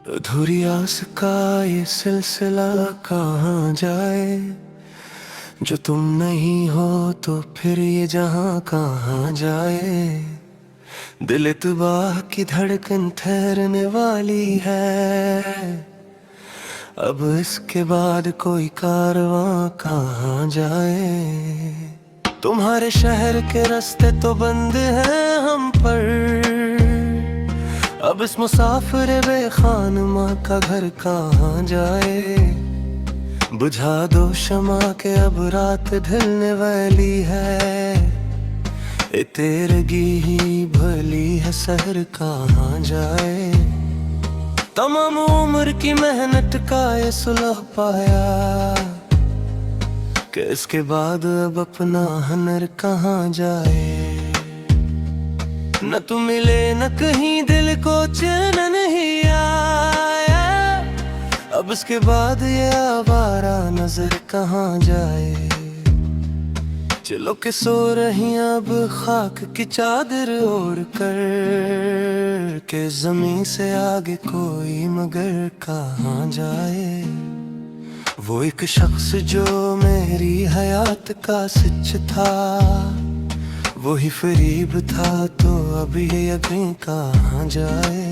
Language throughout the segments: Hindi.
अधूरी आस का ये सिलसिला कहाँ जाए। जो तुम नहीं हो तो फिर ये जहां कहाँ जाए। दिल इत्बाह की धड़कन ठहरने वाली है। अब इसके बाद कोई कारवां कहाँ जाए। तुम्हारे शहर के रास्ते तो बंद हैं हम पर। अब इस मुसाफिर बेखानमा का घर कहाँ जाए। बुझा दो शमा के अब रात ढलने वाली है। ए तेरगी ही भली है शहर कहाँ जाए। तमाम उम्र की मेहनत का ये सुलह पाया कि इसके बाद अब अपना हनर कहाँ जाए। न तू मिले न कहीं दिल को चैन नहीं आया। अब इसके बाद ये आवारा नजर कहाँ जाए। चलो के सो रही अब खाक की चादर ओढ़ कर के जमीन से आगे कोई मगर कहाँ जाए। वो एक शख्स जो मेरी हयात का सच था, वही फरीब था तो अब ये यकीन कहाँ जाए।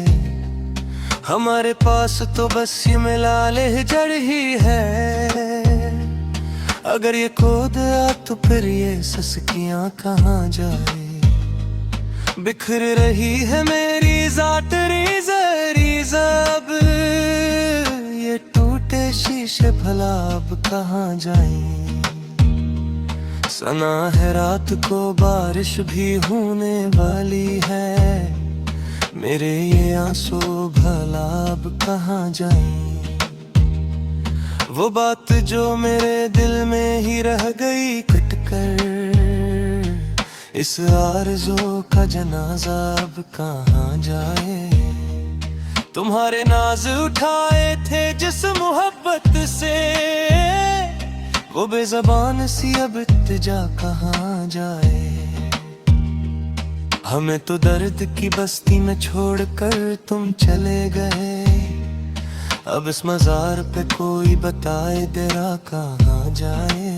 हमारे पास तो बस ये मिलाले जड़ ही है। अगर ये खो गया तो फिर ये सस्कियां कहाँ जाए। बिखर रही है मेरी ज़ात रीज़ अब ये टूटे शीशे भला अब कहाँ जाए। सना है रात को बारिश भी होने वाली है। मेरे ये आंसू भला अब कहाँ जाए। वो बात जो मेरे दिल में ही रह गई कट कर, इस आरज़ू का जनाजा अब कहाँ जाए। तुम्हारे नाज उठाए थे जिस मोहब्बत से, वो बेज़बान सी अब इत्तेजा कहाँ जाए। हमें तो दर्द की बस्ती में छोड़कर तुम चले गए। अब इस मजार पे कोई बताए तेरा कहाँ जाए।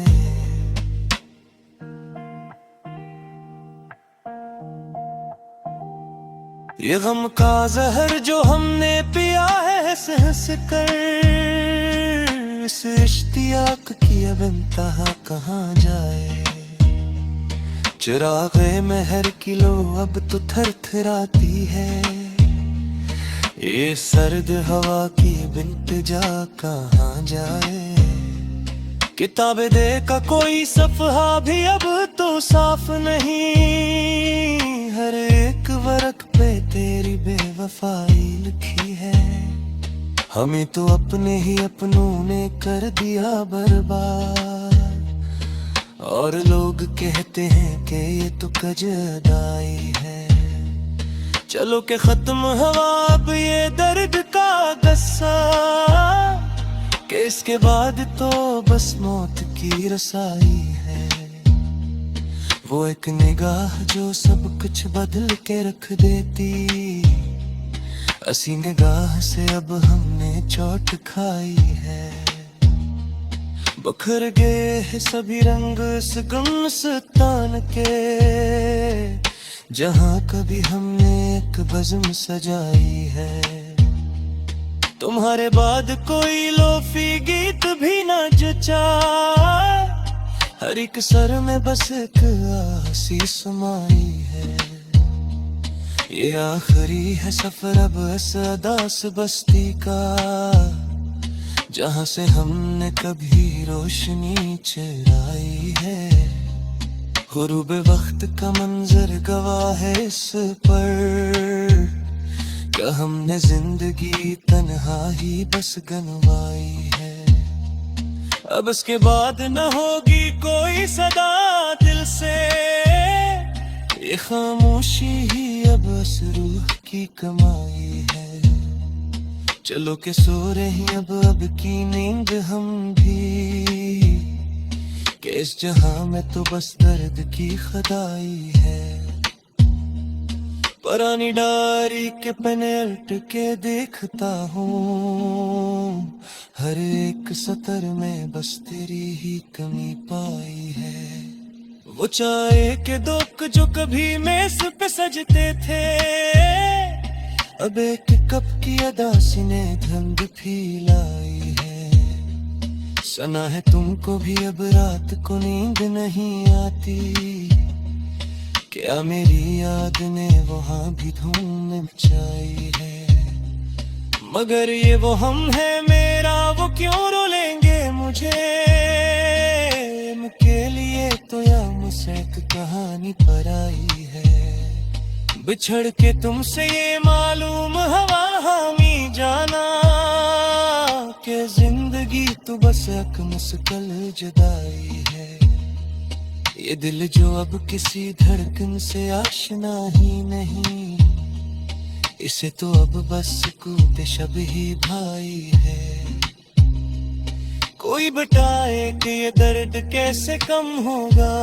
ये गम का जहर जो हमने पिया है हंस हंस कर, इस इश्तियाक की अब इंतहा कहाँ जाए। चिराग़े महर की लो अब तो थरथराती है। ये सर्द हवा की बिल्तिजा कहाँ जाए। किताबे दे का कोई सफ़हा भी अब तो साफ नहीं। हर एक वर्क पे तेरी बेवफाई लिखी है। हमें तो अपने ही अपनों ने कर दिया बर्बाद। और लोग कहते हैं कि ये तो कजदाई है। चलो के खत्म हुआ अब ये दर्द का गस्सा, कि इसके बाद तो बस मौत की रसाई है। वो एक निगाह जो सब कुछ बदल के रख देती। असी निगाह से अब हमने चोट खाई है। बखर गए हैं सभी रंग इस गुमस्तान के, जहाँ कभी हमने एक बज़्म सजाई है। तुम्हारे बाद कोई लोफी गीत भी न जचा। हर एक सर में बस एक आसी समाई है। ये आखिरी है सफर अब इस अदास बस्ती का, जहाँ से हमने कभी रोशनी चराई है। गुरूब वक्त का मंजर गवाह है इस पर, क्या हमने जिंदगी तन्हा ही बस गनवाई है। अब इसके बाद न होगी कोई सदा दिल से। ये खामोशी ही अब इस रूह की कमाई है। चलो के सो रही अब की नींद हम भी, कि इस जहां में तो बस दर्द की खदाई है। पुरानी डायरी के पन्ने उल्ट के देखता हूँ, हर एक सतर में बस तेरी ही कमी पाई है। वो चाय के दोक जो कभी मेज पे सजते थे, अब एक कप की अदासी ने धुंध फैलाई है। सुना है तुमको भी अब रात को नींद नहीं आती, क्या मेरी याद ने वहाँ भी धूम मचाई है। मगर ये वो हम है मेरा, वो क्यों रोलेंगे मुझे, उनके लिए तो या मुझसे एक कहानी पर आई है। बिछड़ के तुमसे ये मालूम हवा हामी जाना, कि जिंदगी तो बस एक मुश्किल जुदाई है। ये दिल जो अब किसी धड़कन से आशना ही नहीं, इसे तो अब बस कूटे शब ही भाई है। कोई बताए कि ये दर्द कैसे कम होगा,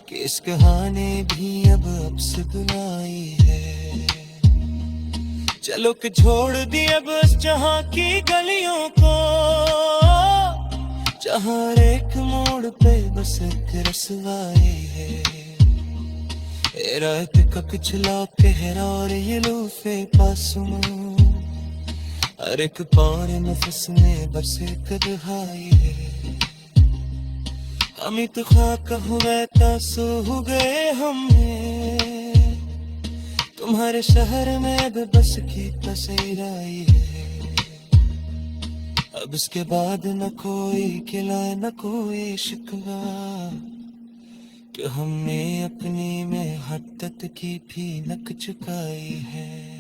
कि इस कहानी भी अब से बुलाई है। चलो कि छोड़ दिए बस जहाँ की गलियों को, जहाँ एक मोड़ पे बस एक रसवाई है। रात का पिछला कहरा और ये लूफे पासुम, हर एक पार नफस में बस एक दुहाई है। हम तो खाक हुए तासो हो गए हमने, तुम्हारे शहर में बस की तस्वीराई है। अब इसके बाद न कोई किला न कोई शिकवा, कि हमने अपनी में हद्दत की भी नक चुकाई है।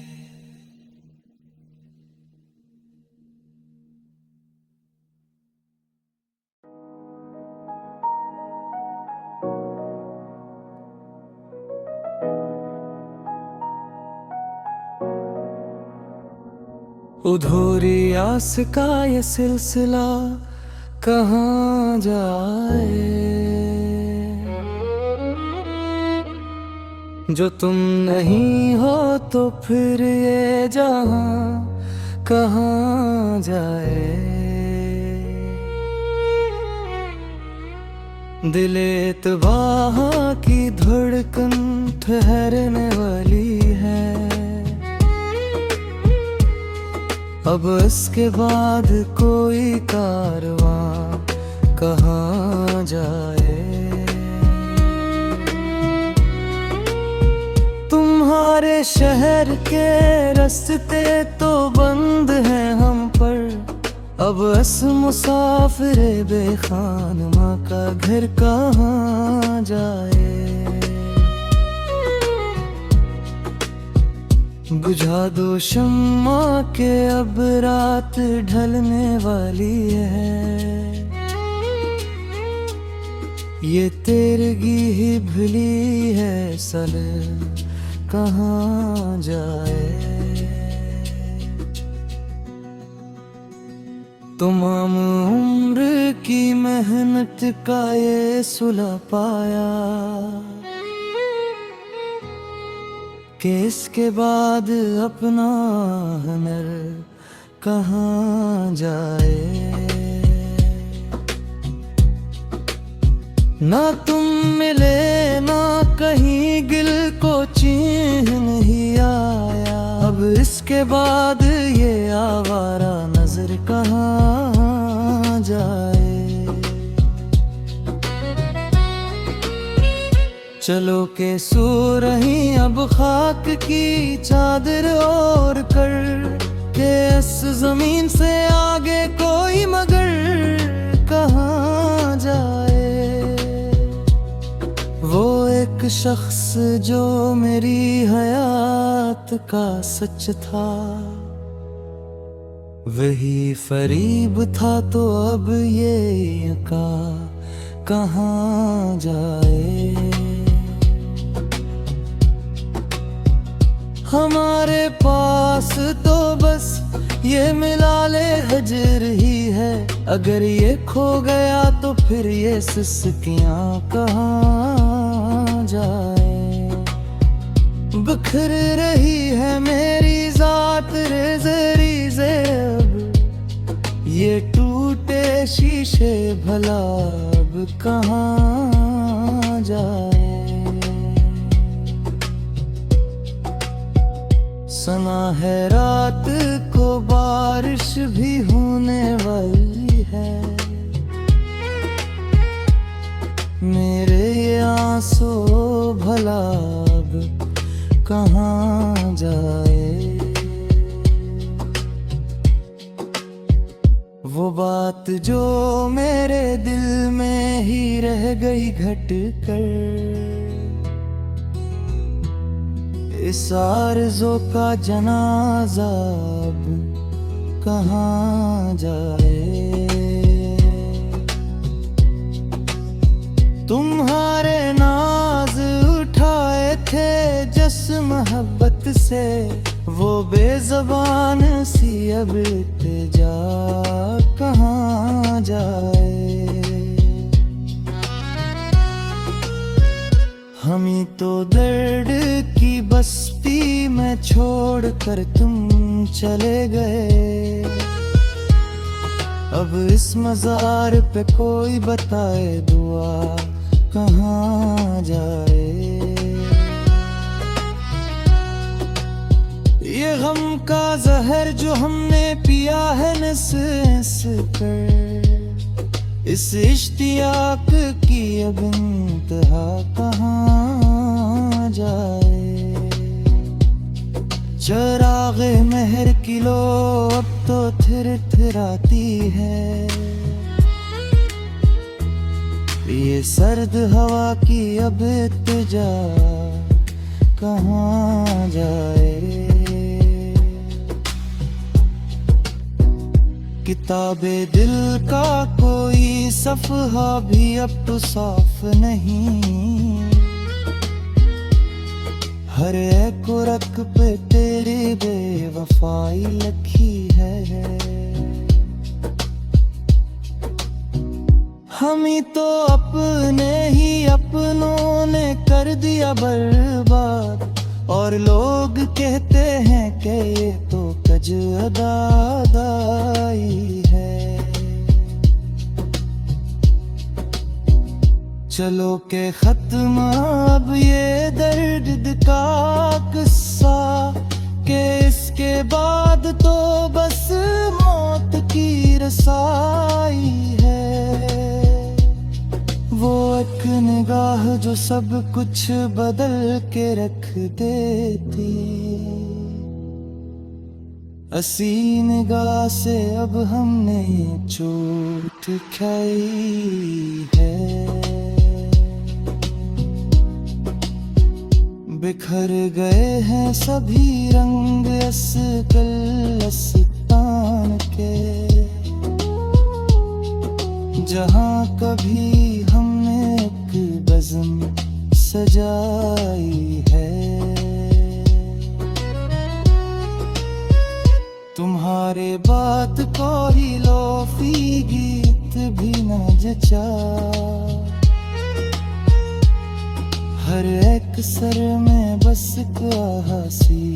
अधूरी आस का ये सिलसिला कहाँ जाए, जो तुम नहीं हो तो फिर ये जहां कहाँ जाए। दिल एतबाह की धड़कन ठहरने वाली है, अब इसके बाद कोई कारवां कहाँ जाए। तुम्हारे शहर के रास्ते तो बंद हैं हम पर, अब इस मुसाफिर बेखानमा का घर कहाँ जाए। बुझा दो शम्मा के अब रात ढलने वाली है, ये तेरगी ही भूली है सल कहाँ जाए। तमाम उम्र की मेहनत का ये सुलह पाया, कि इसके बाद अपना हुनर कहाँ जाए। ना तुम मिले ना कहीं गिल को चैन नहीं आया, अब इसके बाद ये आवारा नजर कहाँ जाए। चलो के सो रही अब खाक की चादर ओढ़ कर, के इस जमीन से आगे कोई मगर कहाँ जाए। वो एक शख्स जो मेरी हयात का सच था, वही फरीब था तो अब ये का कहाँ जाए। हमारे पास तो बस ये मिलाले हजर ही है, अगर ये खो गया तो फिर ये सिसकियां कहाँ जाए। बिखर रही है मेरी जात रेज़े रेज़े। अब ये टूटे शीशे भला अब कहाँ जाए। सना है रात को बारिश भी होने वाली है। मेरे ये आंसू भला अब कहाँ जाए। वो बात जो मेरे दिल में ही रह गई घट कर, इस आरज़ू का जनाजा अब कहाँ जाए। तुम्हारे नाज उठाए थे जिस मोहब्बत से, वो बेज़बान सी अब इल्तिजा कहाँ जाए। हम ही तो दर्द की बस्ती में छोड़कर तुम चले गए। अब इस मज़ार पे कोई बताए दुआ कहाँ जाए। ये गम का जहर जो हमने पिया है निस कर, इस इश्तियाक की अब इंतहा कहाँ जाए। चराग़े महर की लो अब तो थिरथिराती है। ये सर्द हवा की अब इत्तिजा कहाँ जाए। किताबे दिल का कोई सफ़हा भी अब तो साफ नहीं। हर एक रख पे तेरी बेवफाई लिखी है। हम ही तो अपने ही अपनों ने कर दिया बर्बाद, और लोग कहते हैं कि ये तो कज अदादाई है। चलो के खत्म अब ये दर्द का किस्सा, के इसके बाद तो बस मौत की रसाई है। वो एक निगाह जो सब कुछ बदल के रख देती, असी निगाह से अब हमने चोट खाई है। बिखर गए हैं सभी रंग अस्तान के, जहाँ कभी हमने एक बज़्म सजाई है। तुम्हारे बात को ही लोफी गीत भी न जचा, हर एक सर में बस हंसी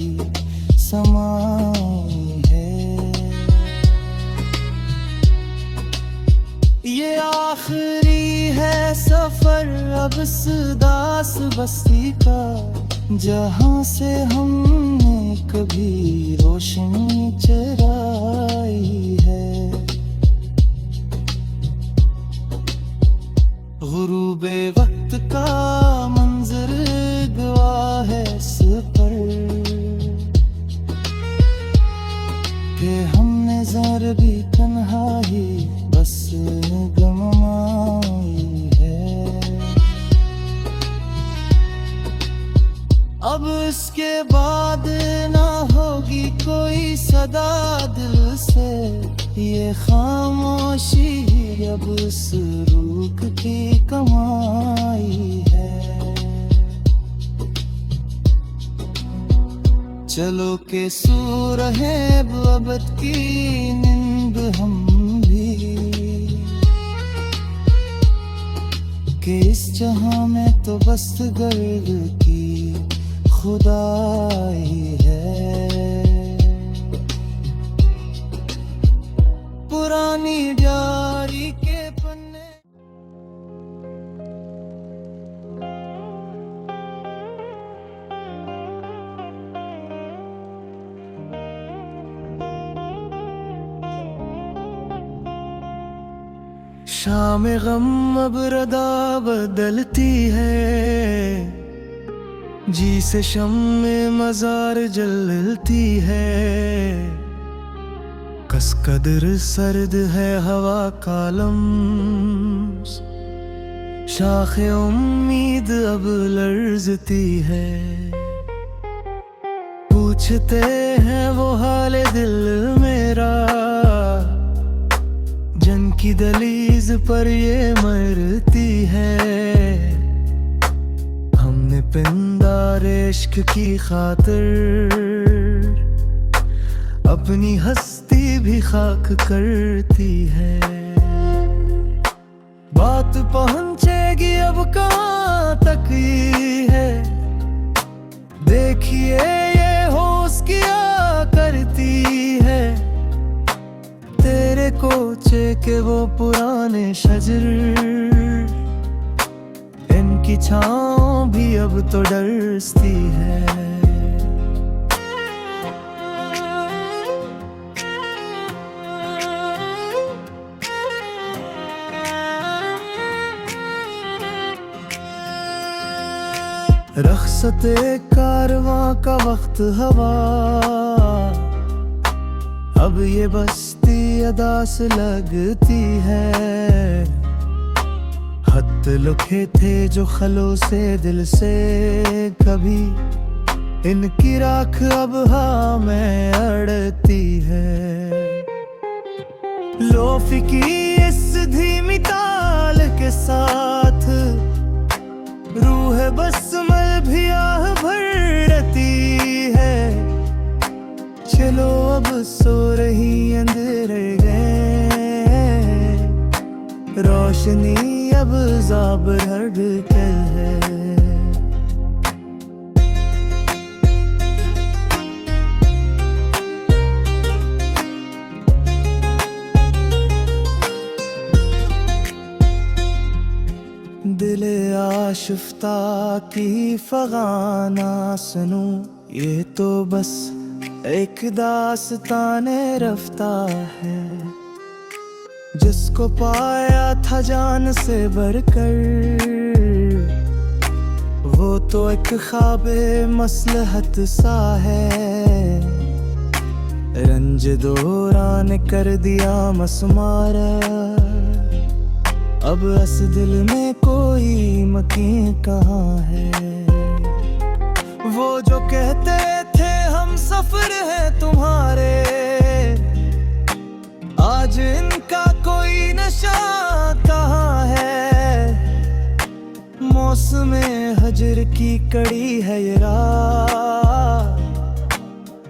समाई है। ये आखिरी है सफर अब इस दास बस्ती का, जहाँ से हमने कभी रोशनी चराई है। गुरूबे वक्त का मंजर गवाह है इस पर, कि हमने ज़र भी तन्हाई बस गममाई है। अब इसके बाद ना होगी कोई सदा दिल से, ये खामोशी अब इस रूख की कमाई है। चलो के सो रहे अबद की नींद हम भी, कि इस जहां में तो बस गर्द की खुदाई है। पुरानी डायरी के पन्ने शाम गम अब रदा बदलती है, जी से शम्मे मजार जलती है। कसकदर सर्द है हवा कालम, शाखे उम्मीद अब लर्जती है। पूछते हैं वो हाल दिल मेरा, जन की दलीज पर ये मरती है। हमने पिंदार इश्क की खातिर अपनी हस्ती भी खाक करती है। बात पहुंचेगी अब कहाँ तक ये है, देखिए ये होश क्या करती है। तेरे कोचे के वो पुराने शजर, इनकी छाँव भी अब तो डरती है। रख्सते कारवां का वक्त हवा, अब ये बस्ती अदास लगती है। हद लुखे थे जो खलो से दिल से कभी, इनकी राख अब हाँ में अड़ती है। लोफी की इस धीमी ताल के साथ रूह बसमल भी आह भरती है। चलो अब सो रही अंधेरे गए, रोशनी अब ज़ाबर हटकल है। दिले आशिफ्ता की फगाना सुनूं, ये तो बस एक दास्ताने रफ्ता है। जिसको पाया था जान से बढ़कर, वो तो एक ख्वाबे मसलहत सा है। रंज दौरान कर दिया मसमारा, अब अस दिल में कोई मकीन कहाँ है। वो जो कहते थे हम सफर है तुम्हारे, आज इनका कोई नशा कहाँ है। मौसम हजर की कड़ी है ये रात,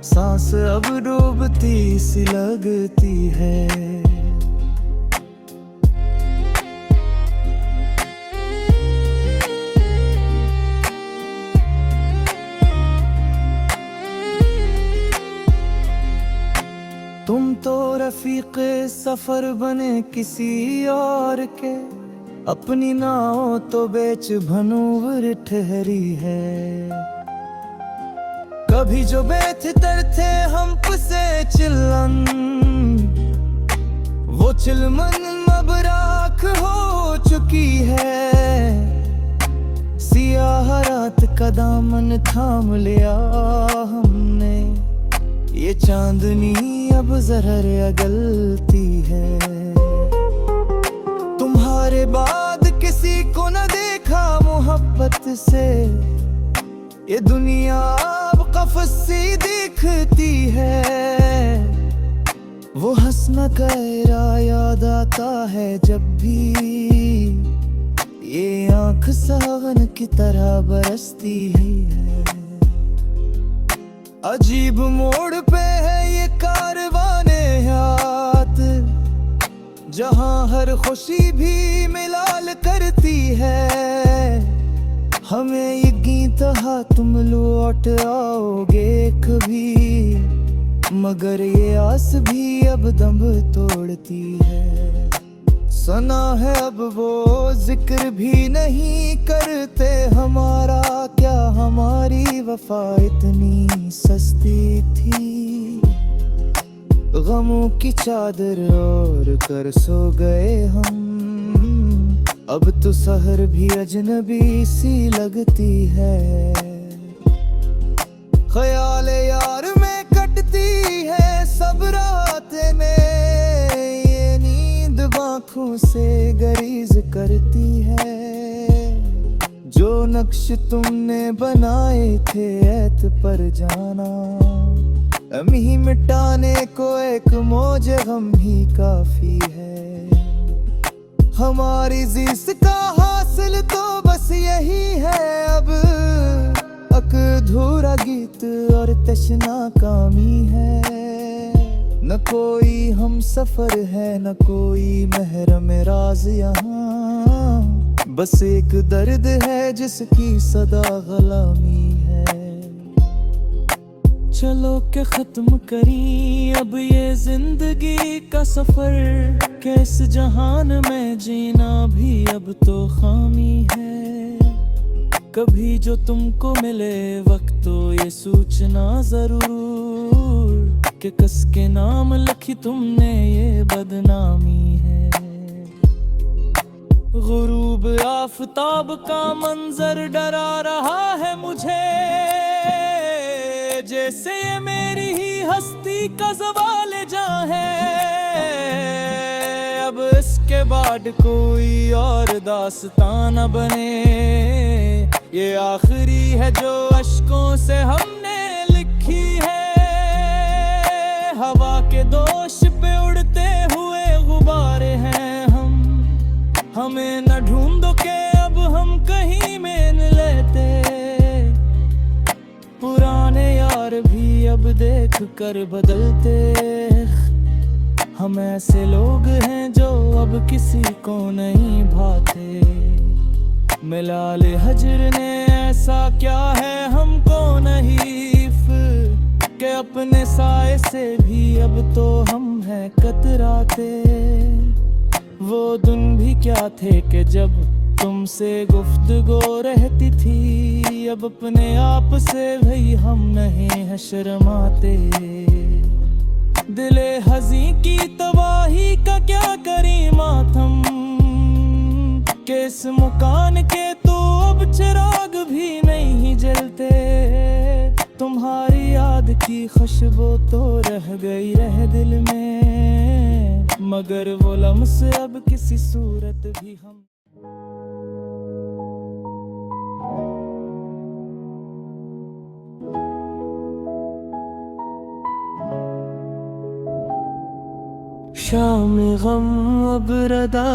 सांस अब डूबती सी लगती है। तुम तो रफीक़े सफर बने किसी और के, अपनी नाव तो बेच भनूवर ठहरी है। कभी जो बेहतर थे हम से चिल्लन, वो चिलमन अब राख हो चुकी है। सियाह रात का दामन थाम लिया हमने, ये चांदनी अब जहर अगलती है। तुम्हारे बाद किसी को न देखा मोहब्बत से, ये दुनिया अब कफ़स सी दिखती है। वो हंसना कहरा याद आता है जब भी, ये आँख सावन की तरह बरसती है। अजीब मोड़ पे है ये कारवाने हयात, जहाँ हर खुशी भी मिलाल करती है। हमें ये गीत तरह तुम लौट आओगे कभी, मगर ये आस भी अब दम तोड़ती है। सुना है अब वो जिक्र भी नहीं करते हमारा, क्या हमारी वफा इतनी सस्ती थी। गमों की चादर ओढ़ कर सो गए हम, अब तो सहर भी अजनबी सी लगती है। ख्याल यार में कटती है सब रातें में, ये नींद आँखों से गरीज करती है। जो नक्श तुमने बनाए थे ऐत पर जाना, अमी मिटाने को एक मौज गम ही काफी है। हमारी जिस्त का हासिल तो बस यही है अब, अधूरा गीत और तशना कामी है। न कोई हम सफर है न कोई महरम राज यहाँ, बस एक दर्द है जिसकी सदा गलामी है। चलो के खत्म करी अब ये जिंदगी का सफर, कैस जहान में जीना भी अब तो खामी है। कभी जो तुमको मिले वक्त तो ये सूचना जरूर, कि कस के नाम लिखी तुमने ये बदनामी है। गुरूब आफताब का मंजर डरा रहा है मुझे, जैसे ये मेरी ही हस्ती का ज़वाल जहाँ है। अब इसके बाद कोई और दास्तान न बने, ये आखिरी है जो अश्कों से हमने लिखी है। हवा के दोष पे उड़ते हुए गुब्बारे हैं हम, हमें न ढूंढो के अब हम कहीं में न लेते। पुराने यार भी अब देख कर बदलते, हम ऐसे लोग हैं जो अब किसी को नहीं भाते। मिलाल हजर ने ऐसा क्या है हमको नहीफ, के अपने साए से भी अब तो हम हैं कतराते। वो दिन भी क्या थे कि जब तुमसे गुफ्तगू रहती थी, अब अपने आप से भाई हम नहीं है शर्माते। दिले हज़ी की तबाही का क्या करी मातम, के इस मुकान के तो अब चिराग भी नहीं जलते। तुम्हारी याद की खुशबू तो रह गई रह दिल में, मगर वो लम्स अब किसी सूरत भी हम। शाम गम अब रदा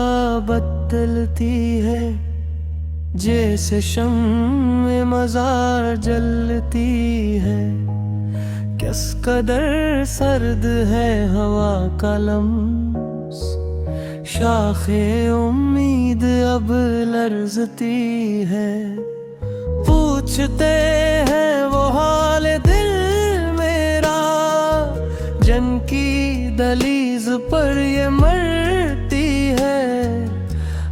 बदलती है, जैसे शम्म मज़ार जलती है। किस कदर सर्द है हवा का लम्स, शाखे उम्मीद अब लर्जती है। पूछते हैं वो हाल दिल मेरा, जन की दलीज पर ये मरती है।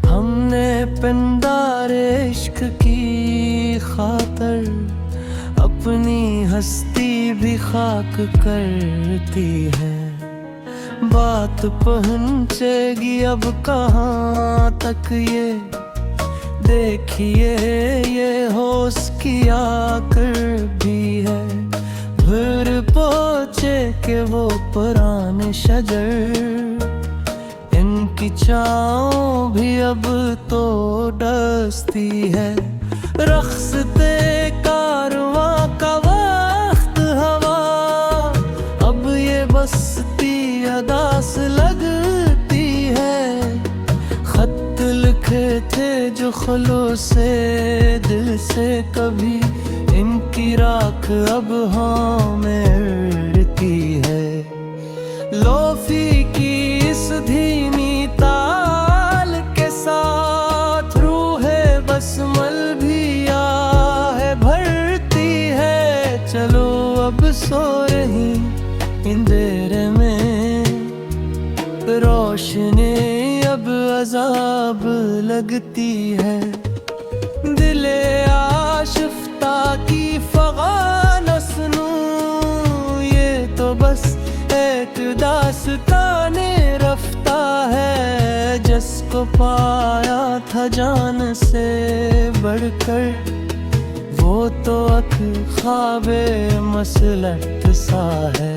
हमने पिंदारे इश्क की खातर अपनी हस्ती भी खाक करती है। बात पहुंचेगी अब कहाँ तक ये, देखिए ये होश की आकर भी है। फिर पहुँचे के वो पुराने शजर, इनकी छाँव भी अब तो डसती है। रख्सते कारवां का वक्त हवा, अब ये बसती अदास लगती है। खत लिखे थे जो खुलूस से दिल से कभी, इनकी राख अब हाँ में उड़ती है। लोफी की इस धीमी ताल के साथ रूहे बसमल भी आ है भर सो रही अंधेरे में, रोशनी अब अजाब लगती है। दिले आशिफ्ता की फगान सुनूं, ये तो बस एक दास्ताने रफ्ता है, जिसको पाया था जान से बढ़कर, वो तो ख्वाबे मसलहत सा है।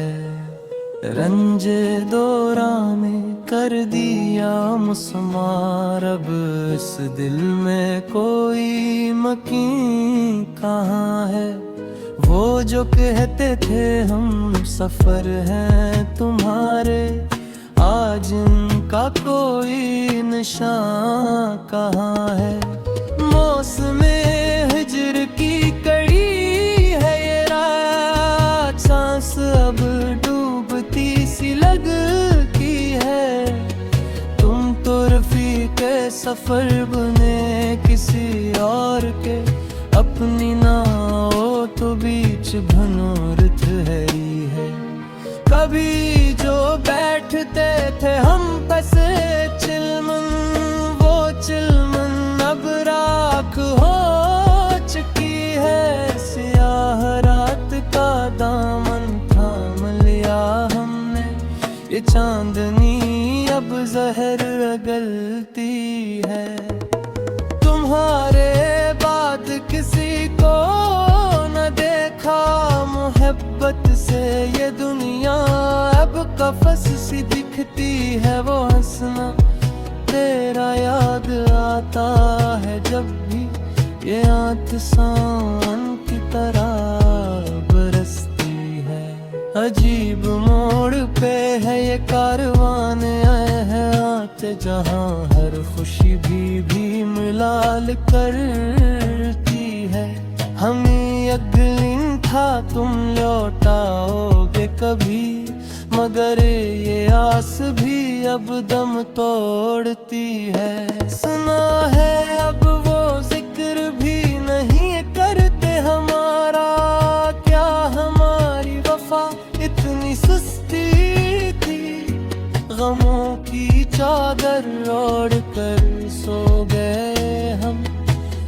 रंजे दौरा में कर दिया मुस्मार, अब इस दिल में कोई मकीन कहाँ है। वो जो कहते थे हम सफर हैं तुम्हारे, आज इनका कोई निशान कहाँ है। मौसमे हिजर की कड़ी है ये रात, सांस अब डूबती सी लगती है। तुम तो रफीके सफर बने किसी और के, अपनी ना हो तो बीच भनूर ठहरी है। कभी जो बैठते थे हम पैसे चिलमन, वो चिलमन अब राख हो चुकी है। सियाह रात का दामन थाम लिया हमने, ये चांदनी अब जहर गलती है। तुम्हारे बाद किसी को न देखा मोहब्बत से ये दुनिया, अब कफस सी दिखती है वो हंसना। तेरा याद आता है जब भी ये आंख सावन की तरह बरसती है। अजीब मोड़ पे है ये कारवान आए हैं आते, जहाँ हर खुशी भी मिलाल करती है। हमें यकीन था तुम लौटाओगे कभी, मगर ये आस भी अब दम तोड़ती है। सुना है अब वो जिक्र भी नहीं करते हमारा, क्या हमारी वफा इतनी सुस्ती थी। गमों की चादर ओढ़ कर सो गए हम,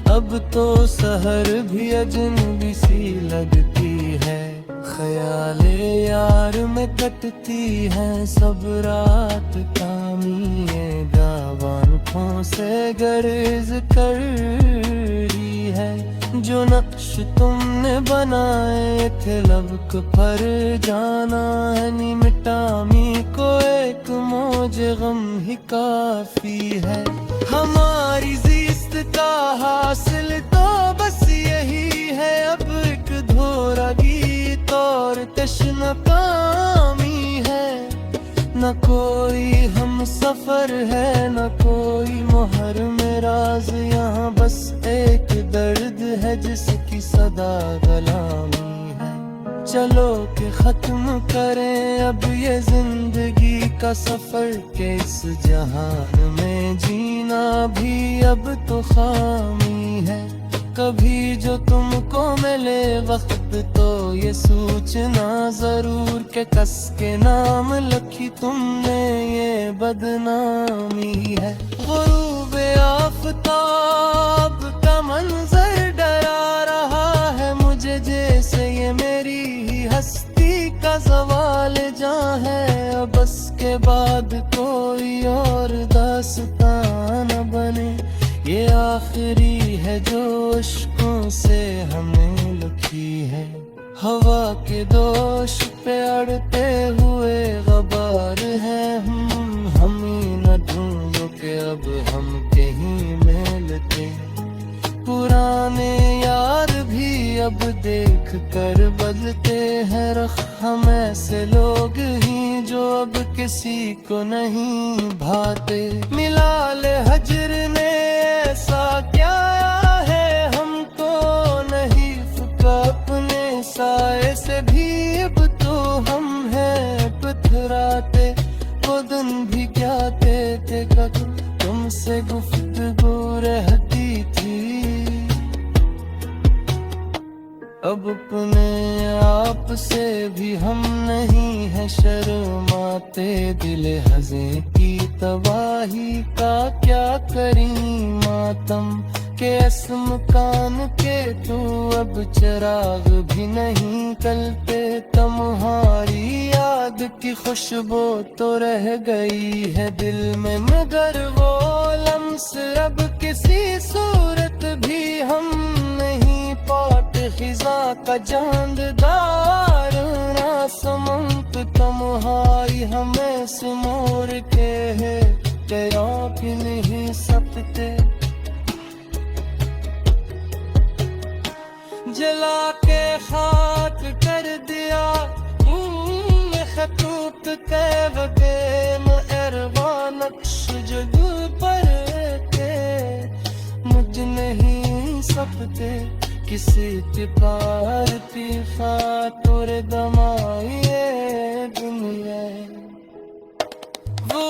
अब तो सहर भी अजनबी सी लगती है। ख्याले यार में कटती है सब रात, कामिए गावानों से गर्ज कर रही है। जो नक्श तुमने बनाए थे लब पर जाना है, नी मिटामी को एक मौज गम ही काफी है। हमारी जिस्त का हासिल तो बस यही है, अब एक धोरा गीत और तश्न कामी है। न कोई हम सफर है न कोई मोहर में राज, यहाँ बस एक दर्द है जिसकी सदा गलामी है। चलो कि खत्म करें अब ये जिंदगी का सफर, के इस जहान में जीना भी अब तो खामी है। कभी जो तुमको मिले वक्त तो ये सूचना जरूर के कस के नाम लिखी तुमने ये बदनामी है। गुरूब आफताब का मंजर डरा रहा है मुझे, जैसे ये मेरी ही हस्ती का सवाल जहाँ है। अब बस के बाद कोई और दास्तान न बने, ये आखिरी है जो इश्कों से हमें लिखी है। हवा के दोष पे अड़ते हुए गबार है हम ही न ढूंढो के अब हम कहीं मिलते। पुराने यार भी अब देख कर बदलते हैं रख, हम ऐसे लोग ही जो अब किसी को नहीं भाते। मिला ले हजर ने ऐसा क्या है हमको नहीं फुका, अपने साए से भी अब तो हम हैं पथराते। वो दिन भी क्या थे कब तुमसे गुफ्तगू रहती थी, अब अपने आप से भी हम नहीं है शर्माते, दिल हज़े की तबाही का क्या करीं मातम, के असम कान के तू अब चिराग भी नहीं कलते, तुम्हारी याद की खुशबू तो रह गई है दिल में, मगर वो लम्स अब किसी सूरत भी हम नहीं पाते, खिजा का जानदार ना समंत तुम्हारी हमें सिमोर के है, तेरा भी नहीं सकते, जला के खाक कर दिया खतूत के वगे मेहरबा नक्श जग पर के, मुझ नहीं सकते किसी तिपार तिफा तोरे दमाए दुनिया वो